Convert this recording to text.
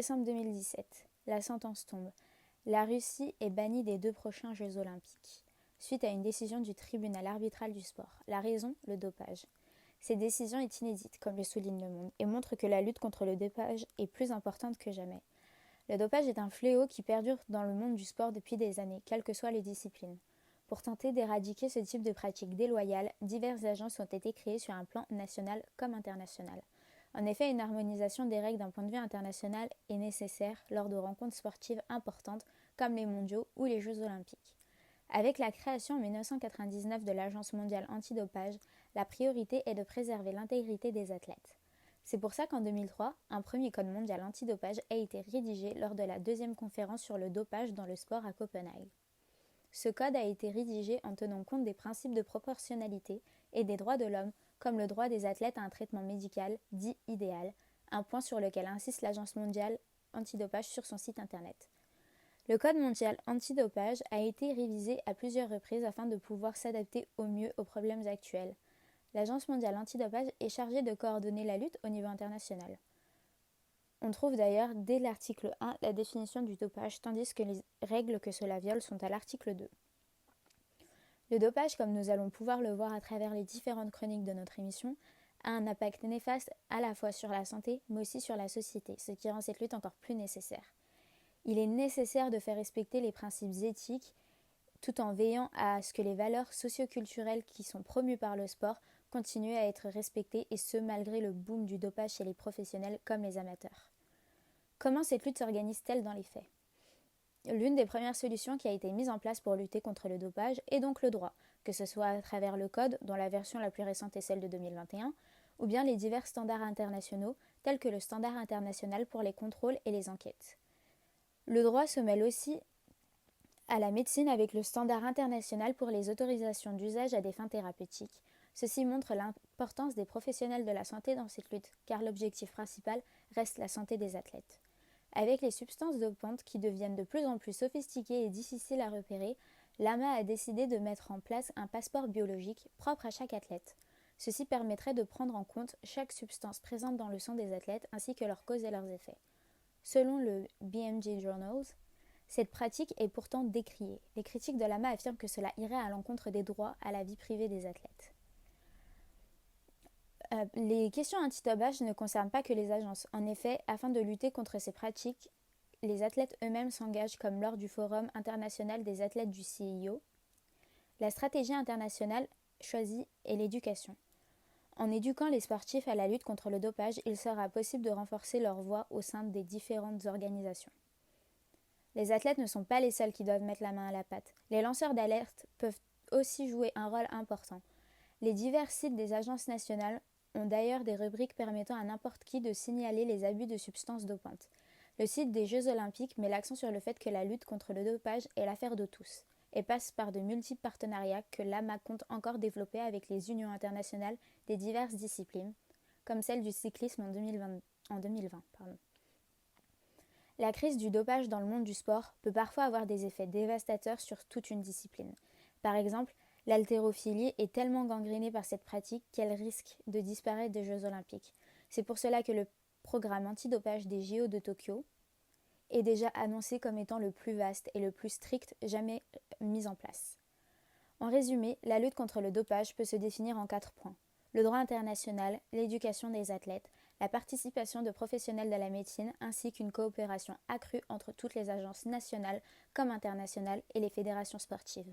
décembre 2017, la sentence tombe. La Russie est bannie des 2 prochains Jeux olympiques, suite à une décision du tribunal arbitral du sport. La raison, le dopage. Cette décision est inédite, comme le souligne Le Monde, et montre que la lutte contre le dopage est plus importante que jamais. Le dopage est un fléau qui perdure dans le monde du sport depuis des années, quelles que soient les disciplines. Pour tenter d'éradiquer ce type de pratiques déloyales, diverses agences ont été créées sur un plan national comme international. En effet, une harmonisation des règles d'un point de vue international est nécessaire lors de rencontres sportives importantes comme les mondiaux ou les Jeux olympiques. Avec la création en 1999 de l'Agence mondiale antidopage, la priorité est de préserver l'intégrité des athlètes. C'est pour ça qu'en 2003, un premier code mondial antidopage a été rédigé lors de la 2e conférence sur le dopage dans le sport à Copenhague. Ce code a été rédigé en tenant compte des principes de proportionnalité et des droits de l'homme, comme le droit des athlètes à un traitement médical dit idéal, un point sur lequel insiste l'Agence mondiale antidopage sur son site internet. Le Code mondial antidopage a été révisé à plusieurs reprises afin de pouvoir s'adapter au mieux aux problèmes actuels. L'Agence mondiale antidopage est chargée de coordonner la lutte au niveau international. On trouve d'ailleurs dès l'article 1 la définition du dopage, tandis que les règles que cela viole sont à l'article 2. Le dopage, comme nous allons pouvoir le voir à travers les différentes chroniques de notre émission, a un impact néfaste à la fois sur la santé, mais aussi sur la société, ce qui rend cette lutte encore plus nécessaire. Il est nécessaire de faire respecter les principes éthiques tout en veillant à ce que les valeurs socio-culturelles qui sont promues par le sport continuent à être respectées, et ce malgré le boom du dopage chez les professionnels comme les amateurs. Comment cette lutte s'organise-t-elle dans les faits ? L'une des premières solutions qui a été mise en place pour lutter contre le dopage est donc le droit, que ce soit à travers le code, dont la version la plus récente est celle de 2021, ou bien les divers standards internationaux, tels que le standard international pour les contrôles et les enquêtes. Le droit se mêle aussi à la médecine avec le standard international pour les autorisations d'usage à des fins thérapeutiques. Ceci montre l'importance des professionnels de la santé dans cette lutte, car l'objectif principal reste la santé des athlètes. Avec les substances dopantes qui deviennent de plus en plus sophistiquées et difficiles à repérer, l'AMA a décidé de mettre en place un passeport biologique propre à chaque athlète. Ceci permettrait de prendre en compte chaque substance présente dans le sang des athlètes ainsi que leurs causes et leurs effets. Selon le BMJ Journals, cette pratique est pourtant décriée. Les critiques de l'AMA affirment que cela irait à l'encontre des droits à la vie privée des athlètes. Les questions anti-dopage ne concernent pas que les agences. En effet, afin de lutter contre ces pratiques, les athlètes eux-mêmes s'engagent, comme lors du Forum international des athlètes du CIO. La stratégie internationale choisie est l'éducation. En éduquant les sportifs à la lutte contre le dopage, il sera possible de renforcer leur voix au sein des différentes organisations. Les athlètes ne sont pas les seuls qui doivent mettre la main à la pâte. Les lanceurs d'alerte peuvent aussi jouer un rôle important. Les divers sites des agences nationales ont d'ailleurs des rubriques permettant à n'importe qui de signaler les abus de substances dopantes. Le site des Jeux olympiques met l'accent sur le fait que la lutte contre le dopage est l'affaire de tous et passe par de multiples partenariats que l'AMA compte encore développer avec les unions internationales des diverses disciplines, comme celle du cyclisme en 2020. La crise du dopage dans le monde du sport peut parfois avoir des effets dévastateurs sur toute une discipline. Par exemple, l'haltérophilie est tellement gangrénée par cette pratique qu'elle risque de disparaître des Jeux olympiques. C'est pour cela que le programme antidopage des JO de Tokyo est déjà annoncé comme étant le plus vaste et le plus strict jamais mis en place. En résumé, la lutte contre le dopage peut se définir en 4 points. Le droit international, l'éducation des athlètes, la participation de professionnels de la médecine ainsi qu'une coopération accrue entre toutes les agences nationales comme internationales et les fédérations sportives.